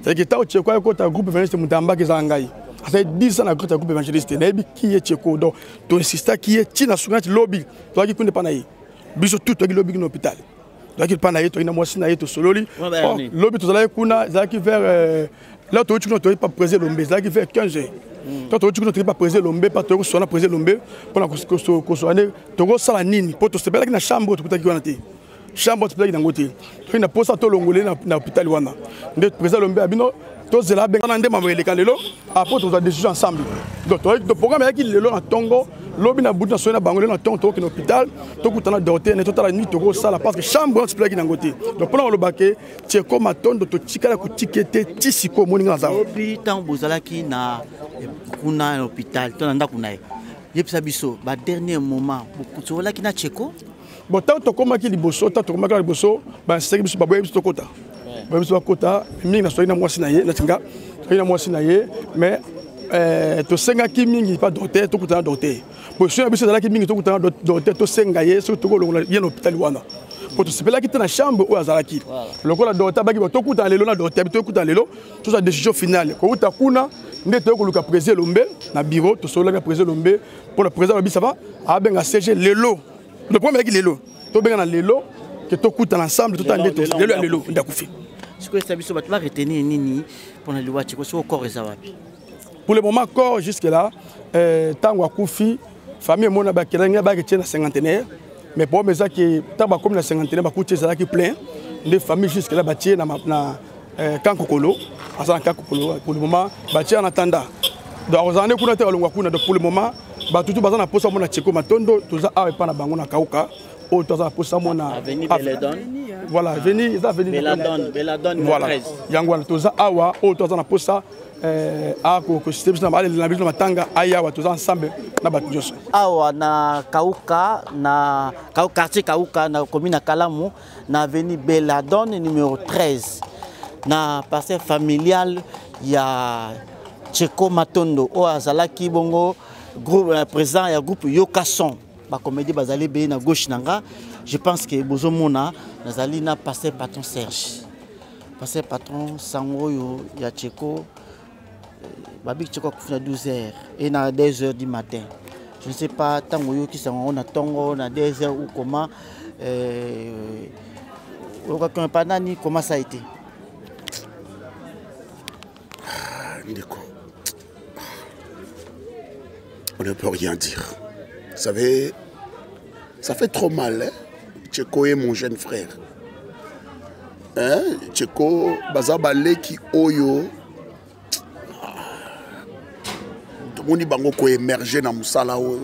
c'est que ta Tcheko ko ta groupe évangéliste mutamba ke za ngai ça 10 ans na groupe évangéliste na bi qui est Tcheko donc to insista qui est tina sunati lobby to ki kunde pana yi biso tout to ki lobby na hôpital donc il pana yi to ina mwasi na yi to sololi lobby to zala kuna za ki vers là, tu n'as pas présé l'ombe, c'est là qui fait 15 ans. Quand tu n'as pas présé l'ombe, pas tu n'as pas présé l'ombe, pour que tu aies tu as nini, pour te séparer dans la chambre, tu peux t'y chambre, tu peux t'y côté. Tu n'as pas ça, tu l'ongolais dans l'hôpital. Tu présé l'ombe, abino, tu es là, ben, on a demandé les calés, après tu as décision ensemble. Donc, le programme est qu'il est là, Tongo, l'objet n'a bout de son abandonné dans ton hôpital, tu as doté, tu as nuit, tu as ça, parce que chambre, tu peux t'y côté. Donc, pendant le baquet, tu es comme à ton de tu as la ticket, tisiko, moningaza. Obi, tant bozalaki na kuna hôpital, tu as un dakunaï. Yepsabiso, bah dernier moment, tu as là qui na Tcheko. Bon, tant que comme qui liboso, tant que comme qui liboso, bah c'est que bah biso kota. Bah biso kota, mingi na soina mwasi na ye, na tinga, soina mwasi na ye, mais to senga ki mingi pas docteur, to kota docteur. Pour soina biso là ki mingi to kota docteur, to senga ye, so to ko longola ye na hôpital wana. Pour to sepela ki na chambre ou azalaki. Lokola docteur baki to kota lelo na docteur, to kota lelo, to sa décision finale. Ko uta kuna nde to ko luka président lombe na bureau, to so la président lombe pour le président bi ça va, a benga CG lelo. Le premier qui est lelo, to benga na lelo que to kuta ensemble tout en lelo lelo ndakufi. Ce que ça biso ba va retenir nini pour na liwa Tcheko so corps ezawapi. Pour le moment corps jusque là tango akufi famille mona ba kelanga ba ke na cinquantenaire mais pour mes qui taba comme na cinquantenaire ba kuti za ki plein de famille jusque là ba tie na kankokolo asa kankokolo pour le moment ba tie en attendant donc on est kuna te olongwa kuna pour le moment ba tutu baza na posa mona Tcheko matondo toza awe pa na bango na kauka o toza posa mona avenue Beladon voilà avenue Beladon voilà yangwa toza awa o toza na posa a ko système na bale na biso matanga aya wa toza ensemble na batu joso awa na kauka na quartier kauka na commune Kalamu na avenue Beladon numéro 13 na passer familial ya Tcheko Matondo o azalaki bongo groupe président ya groupe Yokason ba comédie bazali be na gauche nanga je pense que bozomona nazali na passer patron Serge passer patron sangoyo ya Tcheko babik Tcheko kufuna 12h et na 2h du matin je ne sais pas tango yo ki sango na tongo na 2h ou comment comment ça a été Ndeko, on ne peut rien dire. Vous savez, ça fait trop mal, hein? Tcheko est mon jeune frère. Tcheko baza baleki oyo tomoni bango ko émerger na musala oyo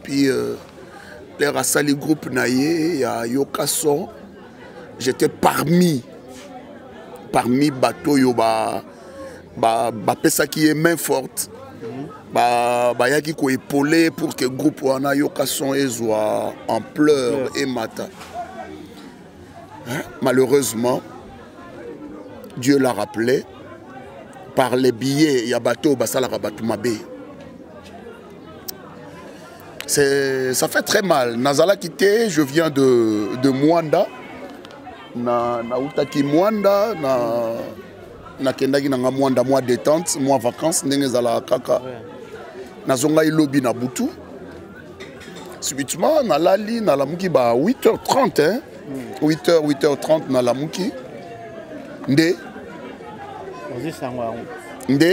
puis les rasali groupe naye ya Yokason j'étais parmi bateau yo ba pesa qui est main forte ba yaki ko épauler pour que groupe wana Yokason soit en pleurs et mata. Malheureusement, Dieu l'a rappelé, par les billets, il y a bateau, basala rabatou mabé. Ça fait très mal. Nazala quitté, je viens de Mwanda. Na utaki Mwanda, na kendaki na Mwanda, mois détente, mois vacances, ndenge zala kaka. Nazonga ilobi na butu. Subitement, na lali, na la muki ba 8h30, hein. 8h30 na la muki. Nde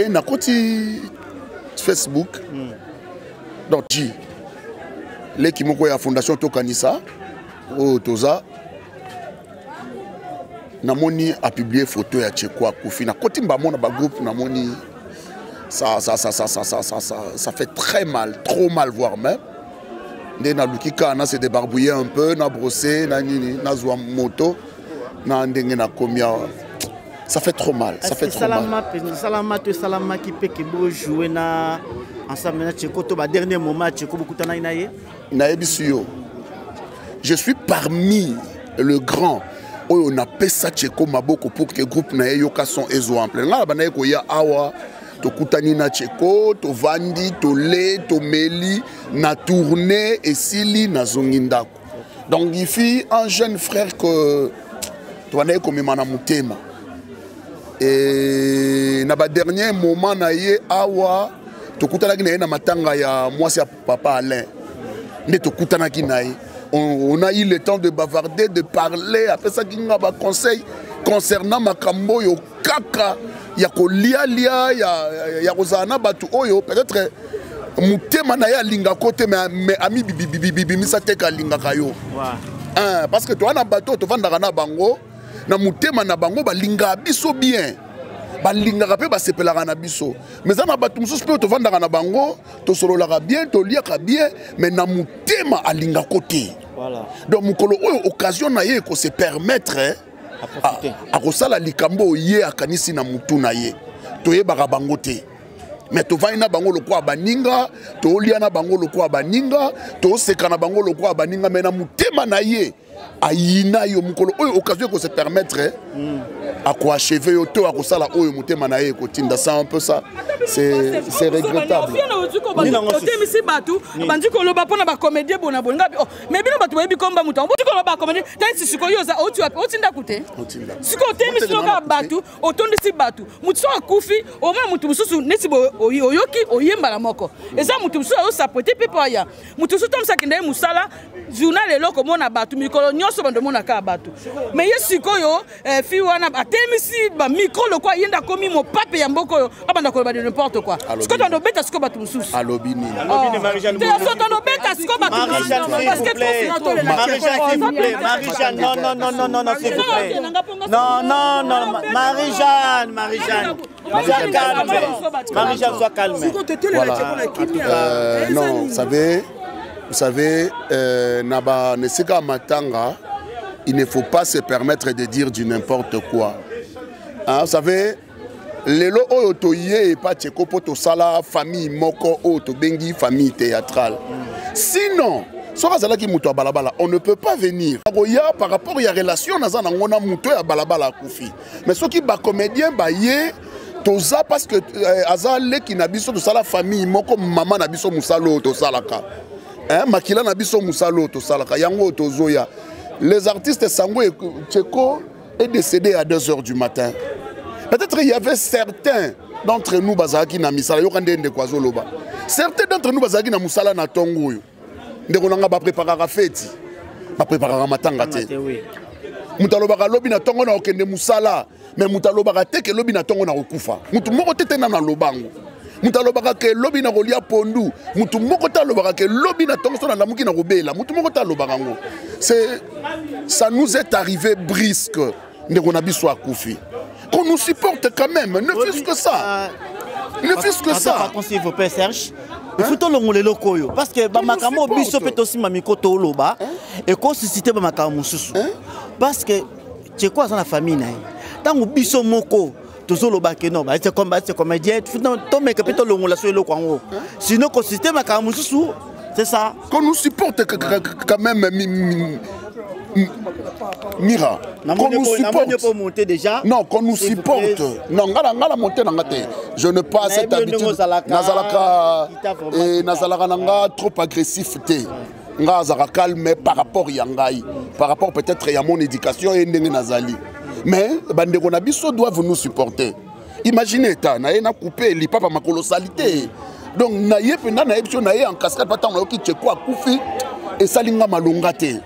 na koti Facebook. Donc J. Leki moko ya fondation Tokanisa o toza namoni a publié photo ya Tcheko Akufi na koti mbamona ba groupe namoni ça fait très mal, trop mal voire même. Na lukika na se débarbouiller un peu na brosser na nini na zwa moto na ndenge na komia. Ça fait trop mal, ça fait trop mal. Salama qui peut jouer na ensemble na Tcheko to ba dernier moment Tcheko bukutana inaye na ebisuyo. Je suis parmi le grand où on appelle ça Tcheko maboko pour que groupe na Yokason ezo en plein. Là bana ko ya awa to kutani na Tcheko to vandi to le to meli na tourner et sili na zongindako. Donc il fit un jeune frère que to anaye ko memana mutema. Et na ba dernier moment na ye awa to kutana ki na matanga ya mwasi ya papa Alain. Ne to kutana ki na ye. On a eu le temps de bavarder, de parler, après ça qui n'a pas conseil concernant makambo yo kaka ya ko lia ya rozana batu oyo peut-être mutema na ya linga côté mais ami bibi misa teka linga kayo. Parce que toi na bateau to vandaka na bango na mutema na bango ba linga biso bien. Ba linga ka pe ba sepelaka na biso. Mais ça na batu mususu pe to vandaka na bango to sololaka bien to liaka bien mais na mutema a linga côté. Voilà. Donc mukolo oyo occasion na ye ko se permettre à kosala likambo ye akanisi na mutu na ye. To ye baka bango te. Mais to vai na bango lokwa baninga, to lia na bango lokwa baninga, to seka na bango lokwa baninga mais na mutema na ye. Aïna yo mukolo oyo occasion ko se permettre à quoi achever yo to akosala oyo mutema na ye ko tinda ça un peu ça c'est regrettable. Misi batu bandi ko loba pona ba comédien bona bonga mais bino batu yebi komba muto boti ko loba comédien tansi siko yo za otinda kute siko temisi loba batu otondisi batu mutu akufi o ma mutu mususu neti oyoki oyemba la moko eza mutu mususu o sapote pepo aya mutu mususu tomsa kende musala journal eloko mona batu mikolo nyonso bando mona ka batu mais ye siko yo fi wana atemisi ba micro lo kwa yenda komi mo pape ya mboko yo abanda ko ba de n'importe quoi siko tando beta siko batu mususu alobini Marie-Jeanne tando beta siko batu parce que Marie-Jeanne non s'il vous plaît non Marie-Jeanne sois calme. Voilà. Non, vous savez, Naba Nesika Matanga, il ne faut pas se permettre de dire du n'importe quoi. Hein, vous savez, lelo oyo toye et pas Tcheko poto sala famille moko oto bengi famille théâtrale. Sinon, on ne peut pas venir. Par rapport à la relation, on a muto ya balabala kufi. Mais ceux qui ba comédien ba ye toza parce que azale qui na biso to sala famille moko maman na biso musalo to salaka. Hein makila na biso musalo to salaka yango tozoya. Les artistes Sango et Tcheko est décédé à 2h du matin. Peut-être il y avait certains d'entre nous bazaki na misala yokande de kwazoloba. Certains d'entre nous bazaki na musala na tongo yo. Ndeko nanga ba préparer fête. Ba préparer matanga te. Mutalobaka lobi na tongo na okende musala. Mais mutalobaka te ke lobi na tongo na okufa. Mutu moko tete na lobango. Mutalobaka ke lobi na kolia pondu. Mutu moko talobaka ke lobi na tongo so na lamuki na kobela. Mutu moko talobaka ngo. Ça nous est arrivé brisque. ndeko na biso akufi. Qu'on nous supporte quand même, ne fût-ce que ça. Ne fût-ce que ça. Par contre, s'il vous plaît, Serge, il faut que l'on le koyo parce que bamakamo biso peut aussi mamiko to loba et qu'on suscite bamakamo susu. Parce que c'est quoi dans la famille na. Tant biso moko toujours loba que non, c'est comédien, to mec peut to l'on la sur le kwango. Sinon qu'on suscite bamakamo susu, c'est ça. Qu'on nous supporte quand même Mira, qu'on nous supporte déjà. Non, qu'on nous supporte. Non, ngala monter ngate. Je ne pas cette habitude. Nazalaka et Nazalaka nanga trop agressif té. Ngazara calme par rapport yangai, par rapport peut-être à mon éducation et ndenge nazali. Mais bandeko na biso doivent nous supporter. Imaginez ta na ena coupé li papa ma colossalité. Donc na yé pena na epsion na yé en cascade pas tant na yoki tcheko akufi et salinga malonga té.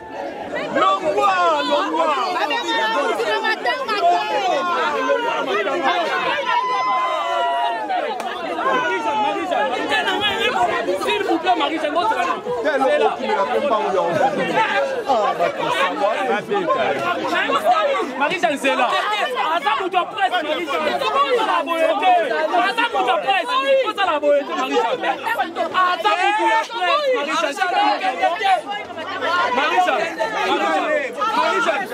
S'il vous plaît, Marie, c'est votre nom. Marie-Jeanne, c'est là. Attends, vous te presse, Marie-Jeanne. La beauté. Attends, vous te presse. Faut ça la beauté, Marie-Jeanne. Attends, vous te presse, Marie-Jeanne. Marie-Jeanne. Marie-Jeanne.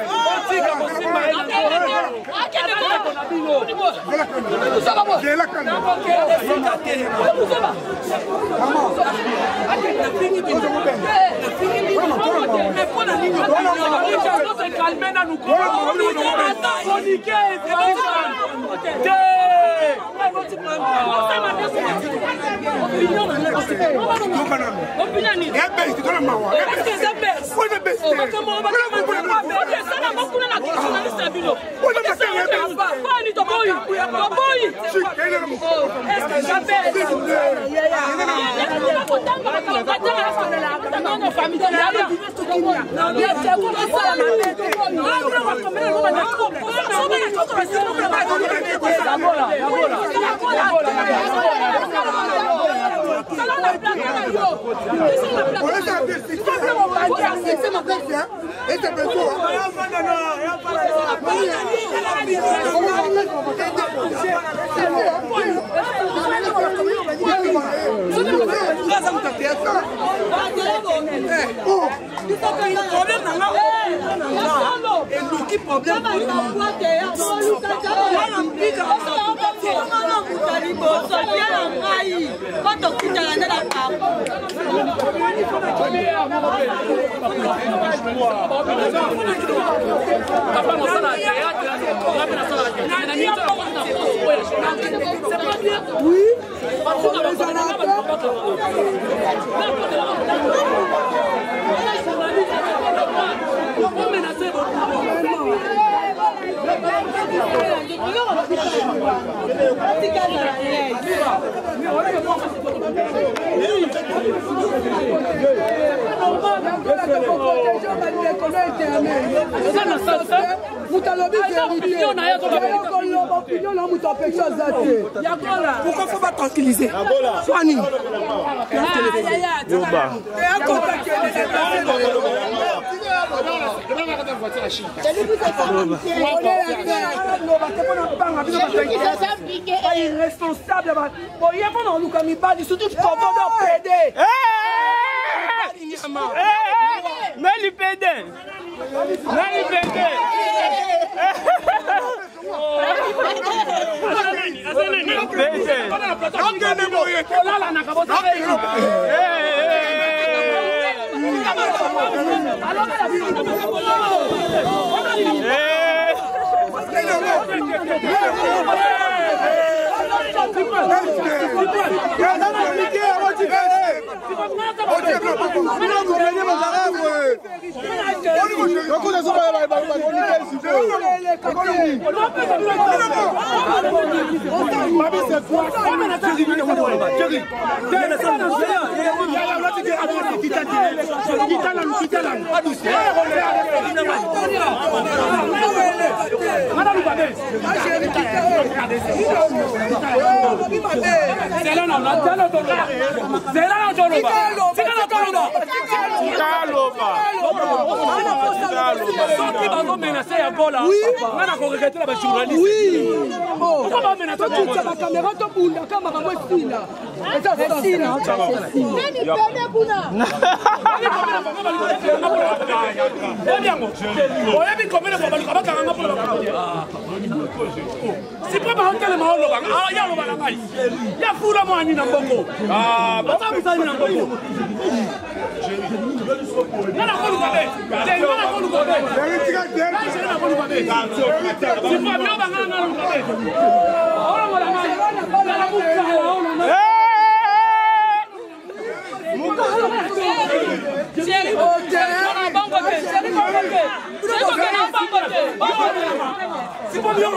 Pourquoi faut pas tranquilliser? Soigne. Irresponsable. C'est pas par exemple le maholo ah ya lo bana mai ya fula mo ani na mboko ah bata musani na mboko nana ko lu babe nana ko lu babe nana ko lu babe c'est pas bien banga na lu babe ora mo la mai nana ko lu Chéri, c'est pas bien.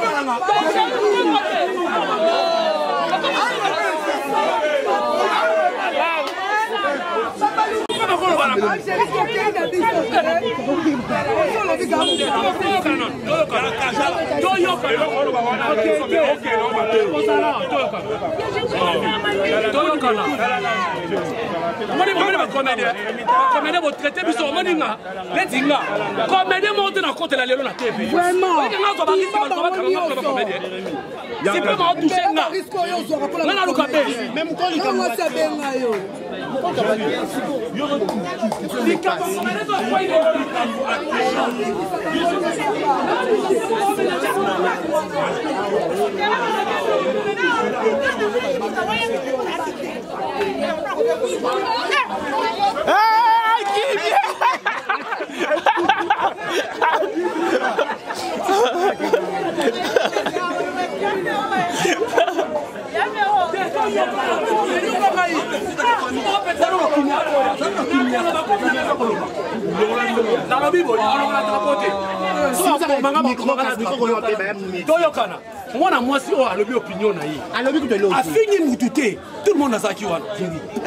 Tout le monde a ça qui va.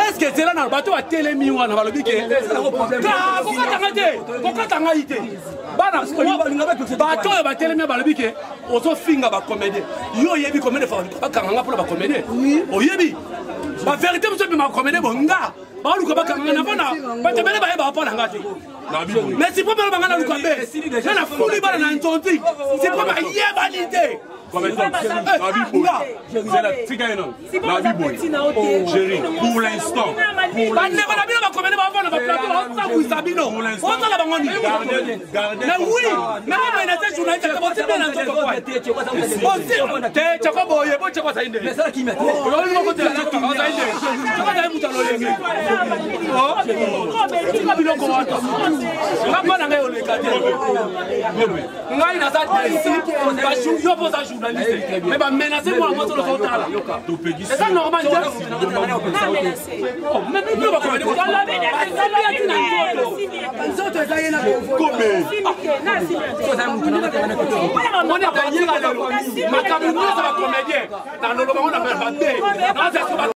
Est-ce que c'est là dans le bateau à télémi ou à la lobique? Pourquoi t'as été? Bateau à télémi à la lobique. On s'en finit à comédie. Yo yebi comédie pour la comédie. Oh yebi. La vérité, monsieur, je vais comédie bon gars. Mais c'est pas mal de Lukabe. C'est la folie dans l'Antonti. C'est pas mal de pour l'instant, mais bah menacez moi sur le total. C'est ça normal. Mais nous va commander.